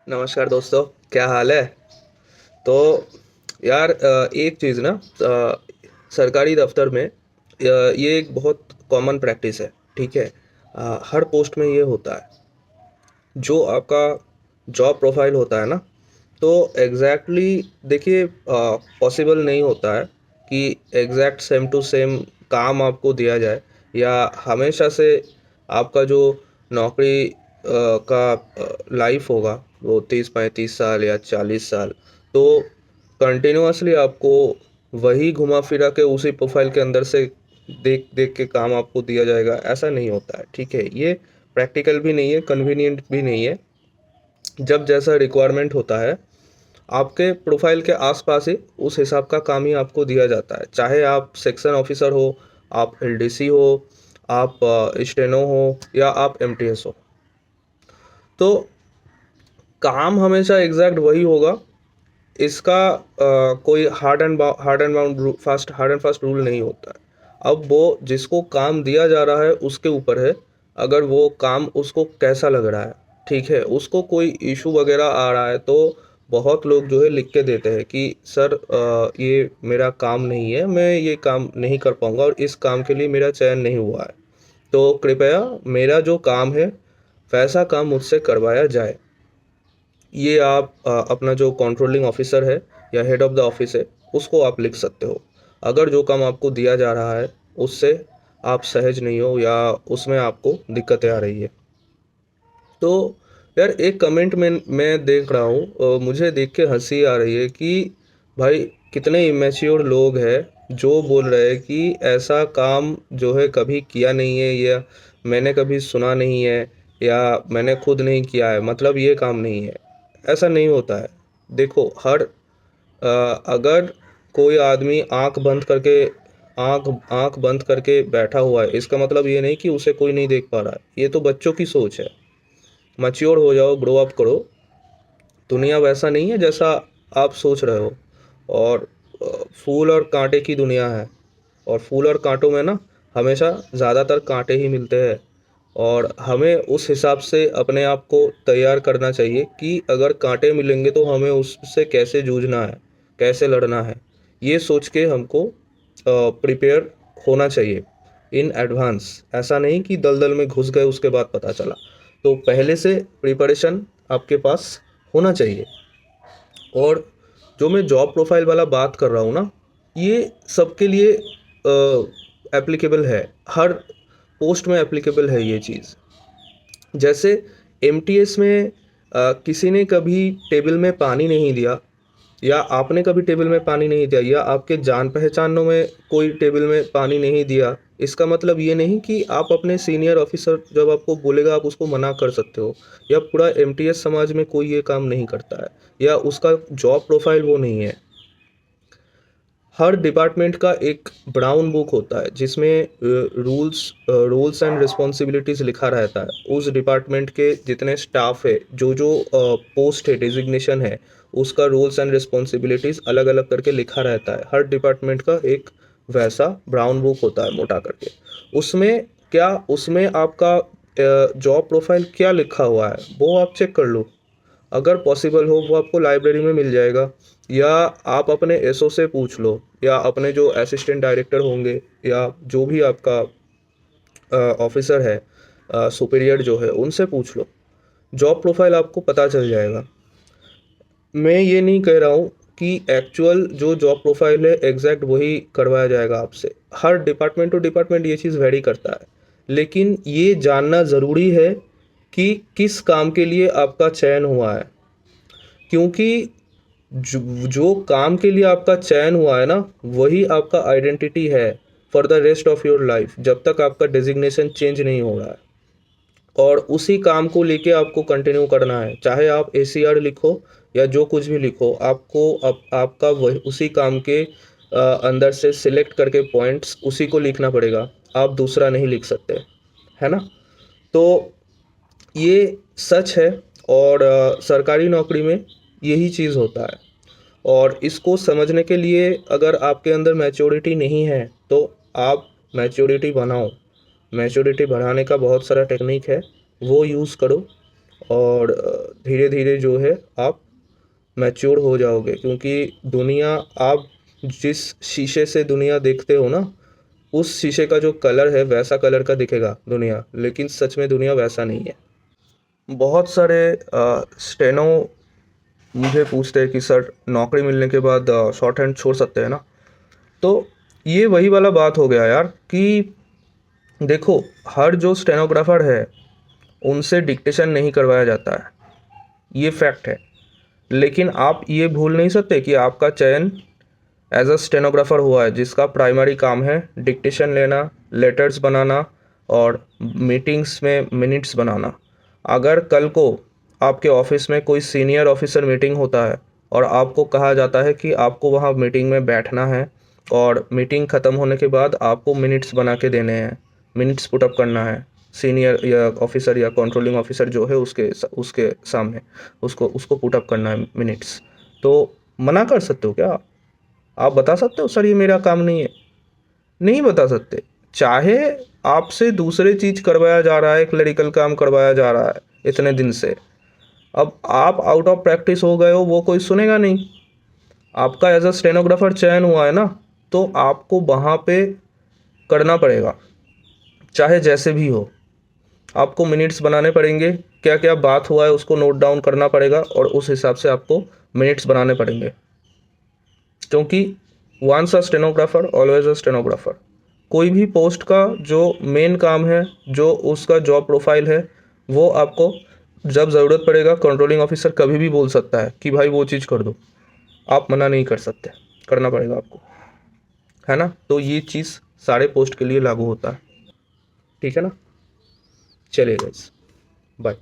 नमस्कार दोस्तों, क्या हाल है? तो यार एक चीज़ ना, सरकारी दफ्तर में ये एक बहुत कॉमन प्रैक्टिस है। ठीक है। हर पोस्ट में ये होता है। जो आपका जॉब प्रोफाइल होता है ना, तो देखिए, पॉसिबल नहीं होता है कि एग्जैक्ट सेम टू सेम काम आपको दिया जाए, या हमेशा से आपका जो नौकरी का लाइफ होगा वो 30-35 साल या 40 साल, तो कंटिन्यूअसली आपको वही घुमा फिरा के उसी प्रोफाइल के अंदर से देख देख के काम आपको दिया जाएगा, ऐसा नहीं होता है। ठीक है, ये प्रैक्टिकल भी नहीं है, कन्वीनियंट भी नहीं है। जब जैसा रिक्वायरमेंट होता है, आपके प्रोफाइल के आसपास ही उस हिसाब का काम ही आपको दिया जाता है। चाहे आप सेक्शन ऑफिसर हो, आप एलडीसी हो, आप स्टेनो हो, या आप एमटीएस हो, तो काम हमेशा एग्जैक्ट वही होगा। इसका कोई हार्ड एंड फास्ट रूल नहीं होता है। अब वो जिसको काम दिया जा रहा है उसके ऊपर है, अगर वो काम उसको कैसा लग रहा है। ठीक है, उसको कोई इशू वगैरह आ रहा है तो बहुत लोग जो है लिख के देते हैं कि सर, ये मेरा काम नहीं है, मैं ये काम नहीं कर पाऊंगा और इस काम के लिए मेरा चयन नहीं हुआ है, तो कृपया मेरा जो काम है वैसा काम मुझसे करवाया जाए। ये आप अपना जो कंट्रोलिंग ऑफिसर है या हेड ऑफ द ऑफिस है, उसको आप लिख सकते हो। अगर जो काम आपको दिया जा रहा है उससे आप सहज नहीं हो, या उसमें आपको दिक्कतें आ रही है, तो यार एक कमेंट में मैं देख रहा हूँ, मुझे देख के हंसी आ रही है कि भाई, कितने इमेच्योर लोग हैं जो बोल रहे हैं कि ऐसा काम जो है कभी किया नहीं है, या मैंने कभी सुना नहीं है, या मैंने खुद नहीं किया है, मतलब ये काम नहीं है। ऐसा नहीं होता है। देखो, अगर कोई आदमी आंख आंख बंद करके बैठा हुआ है, इसका मतलब ये नहीं कि उसे कोई नहीं देख पा रहा है। ये तो बच्चों की सोच है। मैच्योर हो जाओ, ग्रो अप करो। दुनिया वैसा नहीं है जैसा आप सोच रहे हो। और फूल और कांटे की दुनिया है। और फूल और कांटों में ना, हमेशा ज़्यादातर कांटे ही मिलते हैं। और हमें उस हिसाब से अपने आप को तैयार करना चाहिए कि अगर कांटे मिलेंगे तो हमें उससे कैसे जूझना है, कैसे लड़ना है। ये सोच के हमको प्रिपेयर होना चाहिए इन एडवांस। ऐसा नहीं कि दलदल में घुस गए उसके बाद पता चला। तो पहले से प्रिपरेशन आपके पास होना चाहिए। और जो मैं जॉब प्रोफाइल वाला बात कर रहा हूँ ना, ये सबके लिए एप्लीकेबल है। हर पोस्ट में एप्लीकेबल है ये चीज़। जैसे एमटीएस में किसी ने कभी टेबल में पानी नहीं दिया, या आपने कभी टेबल में पानी नहीं दिया, या आपके जान पहचानों में कोई टेबल में पानी नहीं दिया, इसका मतलब ये नहीं कि आप अपने सीनियर ऑफिसर जब आपको बोलेगा आप उसको मना कर सकते हो। या पूरा एमटीएस समाज में कोई ये काम नहीं करता है, या उसका जॉब प्रोफाइल वो नहीं है। हर डिपार्टमेंट का एक ब्राउन बुक होता है जिसमें रूल्स एंड रिस्पॉन्सिबिलिटीज़ लिखा रहता है। उस डिपार्टमेंट के जितने स्टाफ है, जो जो पोस्ट है, डिजिग्नेशन है, उसका रूल्स एंड रिस्पॉन्सिबिलिटीज़ अलग अलग करके लिखा रहता है। हर डिपार्टमेंट का एक वैसा ब्राउन बुक होता है, मोटा करके। उसमें आपका जॉब प्रोफाइल क्या लिखा हुआ है वो आप चेक कर लो। अगर पॉसिबल हो वो आपको लाइब्रेरी में मिल जाएगा, या आप अपने एसओ से पूछ लो, या अपने जो असिस्टेंट डायरेक्टर होंगे, या जो भी आपका ऑफिसर है, सुपीरियर जो है, उनसे पूछ लो। जॉब प्रोफाइल आपको पता चल जाएगा। मैं ये नहीं कह रहा हूँ कि एक्चुअल जो जॉब प्रोफाइल है एग्जैक्ट वही करवाया जाएगा आपसे। हर डिपार्टमेंट टू डिपार्टमेंट ये चीज़ वेरी करता है। लेकिन ये जानना ज़रूरी है कि किस काम के लिए आपका चयन हुआ है। क्योंकि जो काम के लिए आपका चयन हुआ है ना, वही आपका आइडेंटिटी है for the rest of your life, जब तक आपका डेजिग्नेशन चेंज नहीं हो रहा है। और उसी काम को लेके आपको कंटिन्यू करना है। चाहे आप एसीआर लिखो या जो कुछ भी लिखो, आपको आपका वही उसी काम के अंदर से सिलेक्ट करके पॉइंट्स उसी को लिखना पड़ेगा। आप दूसरा नहीं लिख सकते, है ना? तो ये सच है। और सरकारी नौकरी में यही चीज़ होता है। और इसको समझने के लिए अगर आपके अंदर मैच्योरिटी नहीं है तो आप मैच्योरिटी बनाओ। मैच्योरिटी बढ़ाने का बहुत सारा टेक्निक है, वो यूज़ करो। और धीरे धीरे जो है आप मैच्योर हो जाओगे, क्योंकि दुनिया, आप जिस शीशे से दुनिया देखते हो ना, उस शीशे का जो कलर है वैसा कलर का दिखेगा दुनिया, लेकिन सच में दुनिया वैसा नहीं है। बहुत सारे स्टेनो मुझे पूछते हैं कि सर नौकरी मिलने के बाद शॉर्ट हैंड छोड़ सकते हैं ना। तो ये वही वाला बात हो गया यार कि देखो, हर जो स्टेनोग्राफर है उनसे डिक्टेशन नहीं करवाया जाता है, ये फैक्ट है। लेकिन आप ये भूल नहीं सकते कि आपका चयन एज अ स्टेनोग्राफर हुआ है, जिसका प्राइमरी काम है डिक्टेशन लेना, लेटर्स बनाना और मीटिंग्स में मिनट्स बनाना। अगर कल को आपके ऑफिस में कोई सीनियर ऑफिसर मीटिंग होता है और आपको कहा जाता है कि आपको वहाँ मीटिंग में बैठना है और मीटिंग ख़त्म होने के बाद आपको मिनट्स बना के देने हैं, मिनट्स पुटअप करना है, सीनियर या ऑफिसर या कंट्रोलिंग ऑफिसर जो है उसके सामने उसको उसको पुटअप करना है मिनट्स, तो मना कर सकते हो क्या? आप बता सकते हो सर ये मेरा काम नहीं है? नहीं बता सकते। चाहे आपसे दूसरे चीज़ करवाया जा रहा है, क्लरिकल काम करवाया जा रहा है इतने दिन से, अब आप आउट ऑफ प्रैक्टिस हो गए हो, वो कोई सुनेगा नहीं। आपका एज अ स्टेनोग्राफर चयन हुआ है ना, तो आपको वहाँ पे करना पड़ेगा, चाहे जैसे भी हो। आपको मिनट्स बनाने पड़ेंगे, क्या क्या बात हुआ है उसको नोट डाउन करना पड़ेगा और उस हिसाब से आपको मिनट्स बनाने पड़ेंगे, क्योंकि once a stenographer always a stenographer. कोई भी पोस्ट का जो मेन काम है, जो उसका जॉब प्रोफाइल है, वो आपको जब ज़रूरत पड़ेगा कंट्रोलिंग ऑफिसर कभी भी बोल सकता है कि भाई वो चीज़ कर दो, आप मना नहीं कर सकते, करना पड़ेगा आपको, है ना। तो ये चीज़ सारे पोस्ट के लिए लागू होता है, ठीक है ना। चलिए गाइस, बाय।